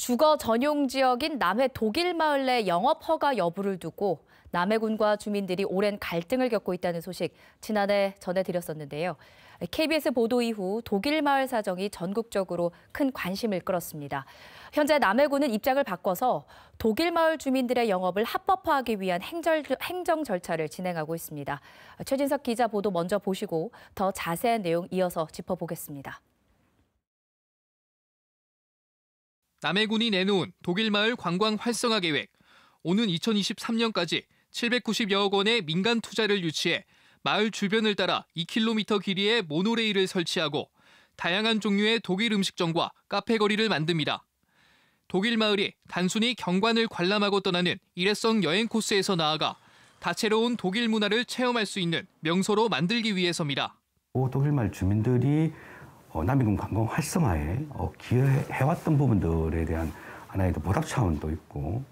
주거 전용 지역인 남해 독일마을 내 영업 허가 여부를 두고 남해군과 주민들이 오랜 갈등을 겪고 있다는 소식 지난해 전해드렸었는데요. KBS 보도 이후 독일마을 사정이 전국적으로 큰 관심을 끌었습니다. 현재 남해군은 입장을 바꿔서 독일마을 주민들의 영업을 합법화하기 위한 행정 절차를 진행하고 있습니다. 최진석 기자 보도 먼저 보시고 더 자세한 내용 이어서 짚어보겠습니다. 남해군이 내놓은 독일마을 관광 활성화 계획. 오는 2023년까지 790여억 원의 민간 투자를 유치해 마을 주변을 따라 2km 길이의 모노레일을 설치하고 다양한 종류의 독일 음식점과 카페 거리를 만듭니다. 독일 마을이 단순히 경관을 관람하고 떠나는 일회성 여행 코스에서 나아가 다채로운 독일 문화를 체험할 수 있는 명소로 만들기 위해서입니다. 독일 마을 주민들이 남해군 관광 활성화에 기여해왔던 부분들에 대한 하나의 보답 차원도 있고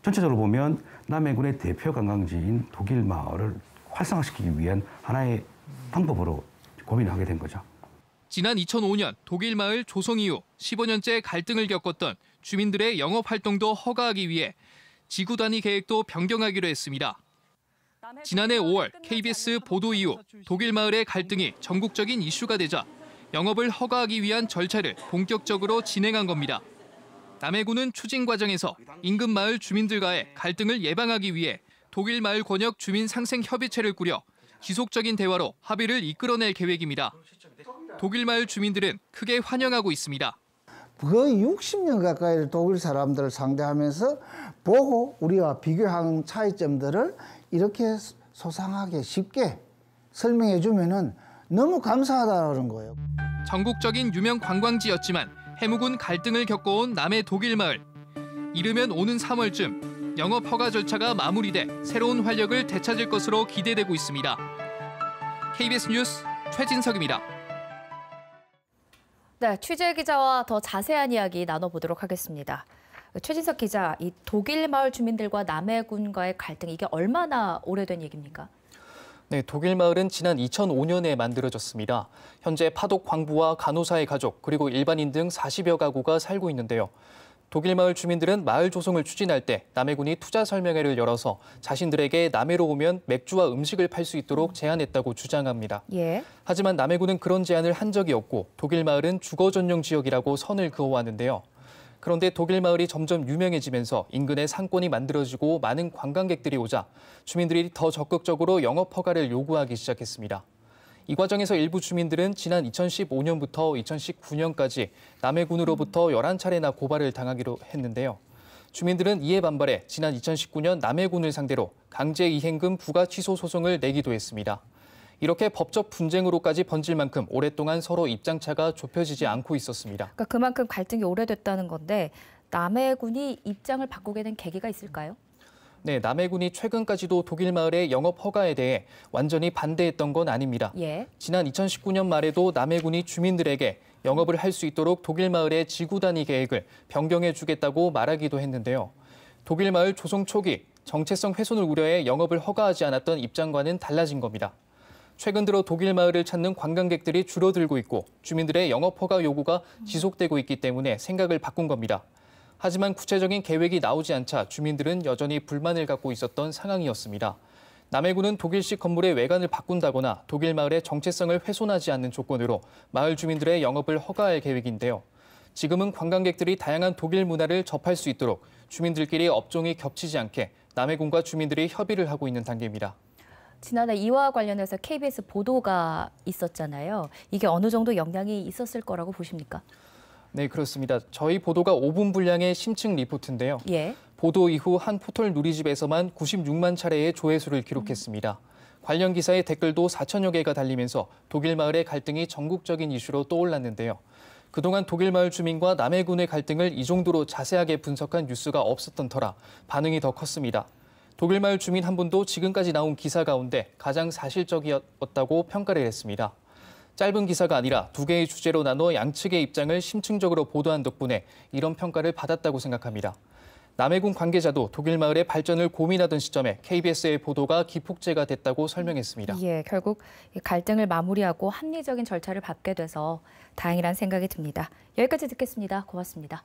전체적으로 보면 남해군의 대표 관광지인 독일 마을을 활성화시키기 위한 하나의 방법으로 고민을 하게 된 거죠. 지난 2005년 독일 마을 조성 이후 15년째 갈등을 겪었던 주민들의 영업 활동도 허가하기 위해 지구 단위 계획도 변경하기로 했습니다. 지난해 5월 KBS 보도 이후 독일 마을의 갈등이 전국적인 이슈가 되자 영업을 허가하기 위한 절차를 본격적으로 진행한 겁니다. 남해군은 추진 과정에서 인근 마을 주민들과의 갈등을 예방하기 위해 독일 마을 권역 주민 상생 협의체를 꾸려 지속적인 대화로 합의를 이끌어낼 계획입니다. 독일 마을 주민들은 크게 환영하고 있습니다. 거의 60년 가까이 독일 사람들을 상대하면서 보고 우리와 비교한 차이점들을 이렇게 소상하게 쉽게 설명해 주면은 너무 감사하다는 거예요. 전국적인 유명 관광지였지만 해묵은 갈등을 겪어온 남해 독일 마을. 이르면 오는 3월쯤 영업 허가 절차가 마무리돼 새로운 활력을 되찾을 것으로 기대되고 있습니다. KBS 뉴스 최진석입니다. 네, 취재 기자와 더 자세한 이야기 나눠보도록 하겠습니다. 최진석 기자, 이 독일 마을 주민들과 남해군과의 갈등, 이게 얼마나 오래된 얘기입니까? 네, 독일 마을은 지난 2005년에 만들어졌습니다. 현재 파독 광부와 간호사의 가족, 그리고 일반인 등 40여 가구가 살고 있는데요. 독일 마을 주민들은 마을 조성을 추진할 때 남해군이 투자 설명회를 열어서 자신들에게 남해로 오면 맥주와 음식을 팔 수 있도록 제안했다고 주장합니다. 예. 하지만 남해군은 그런 제안을 한 적이 없고 독일 마을은 주거 전용 지역이라고 선을 그어왔는데요. 그런데 독일 마을이 점점 유명해지면서 인근에 상권이 만들어지고 많은 관광객들이 오자 주민들이 더 적극적으로 영업 허가를 요구하기 시작했습니다. 이 과정에서 일부 주민들은 지난 2015년부터 2019년까지 남해군으로부터 11차례나 고발을 당하기로 했는데요. 주민들은 이에 반발해 지난 2019년 남해군을 상대로 강제이행금 부과 취소 소송을 내기도 했습니다. 이렇게 법적 분쟁으로까지 번질 만큼 오랫동안 서로 입장차가 좁혀지지 않고 있었습니다. 그러니까 그만큼 갈등이 오래됐다는 건데 남해군이 입장을 바꾸게 된 계기가 있을까요? 네, 남해군이 최근까지도 독일 마을의 영업 허가에 대해 완전히 반대했던 건 아닙니다. 예. 지난 2019년 말에도 남해군이 주민들에게 영업을 할 수 있도록 독일 마을의 지구 단위 계획을 변경해 주겠다고 말하기도 했는데요. 독일 마을 조성 초기 정체성 훼손을 우려해 영업을 허가하지 않았던 입장과는 달라진 겁니다. 최근 들어 독일 마을을 찾는 관광객들이 줄어들고 있고 주민들의 영업 허가 요구가 지속되고 있기 때문에 생각을 바꾼 겁니다. 하지만 구체적인 계획이 나오지 않자 주민들은 여전히 불만을 갖고 있었던 상황이었습니다. 남해군은 독일식 건물의 외관을 바꾼다거나 독일 마을의 정체성을 훼손하지 않는 조건으로 마을 주민들의 영업을 허가할 계획인데요. 지금은 관광객들이 다양한 독일 문화를 접할 수 있도록 주민들끼리 업종이 겹치지 않게 남해군과 주민들이 협의를 하고 있는 단계입니다. 지난해 이와 관련해서 KBS 보도가 있었잖아요. 이게 어느 정도 영향이 있었을 거라고 보십니까? 네, 그렇습니다. 저희 보도가 5분 분량의 심층 리포트인데요. 예. 보도 이후 한 포털 누리집에서만 96만 차례의 조회수를 기록했습니다. 관련 기사의 댓글도 4천여 개가 달리면서 독일 마을의 갈등이 전국적인 이슈로 떠올랐는데요. 그동안 독일 마을 주민과 남해군의 갈등을 이 정도로 자세하게 분석한 뉴스가 없었던 터라 반응이 더 컸습니다. 독일 마을 주민 한 분도 지금까지 나온 기사 가운데 가장 사실적이었다고 평가를 했습니다. 짧은 기사가 아니라 두 개의 주제로 나눠 양측의 입장을 심층적으로 보도한 덕분에 이런 평가를 받았다고 생각합니다. 남해군 관계자도 독일 마을의 발전을 고민하던 시점에 KBS의 보도가 기폭제가 됐다고 설명했습니다. 예, 결국 갈등을 마무리하고 합리적인 절차를 밟게 돼서 다행이란 생각이 듭니다. 여기까지 듣겠습니다. 고맙습니다.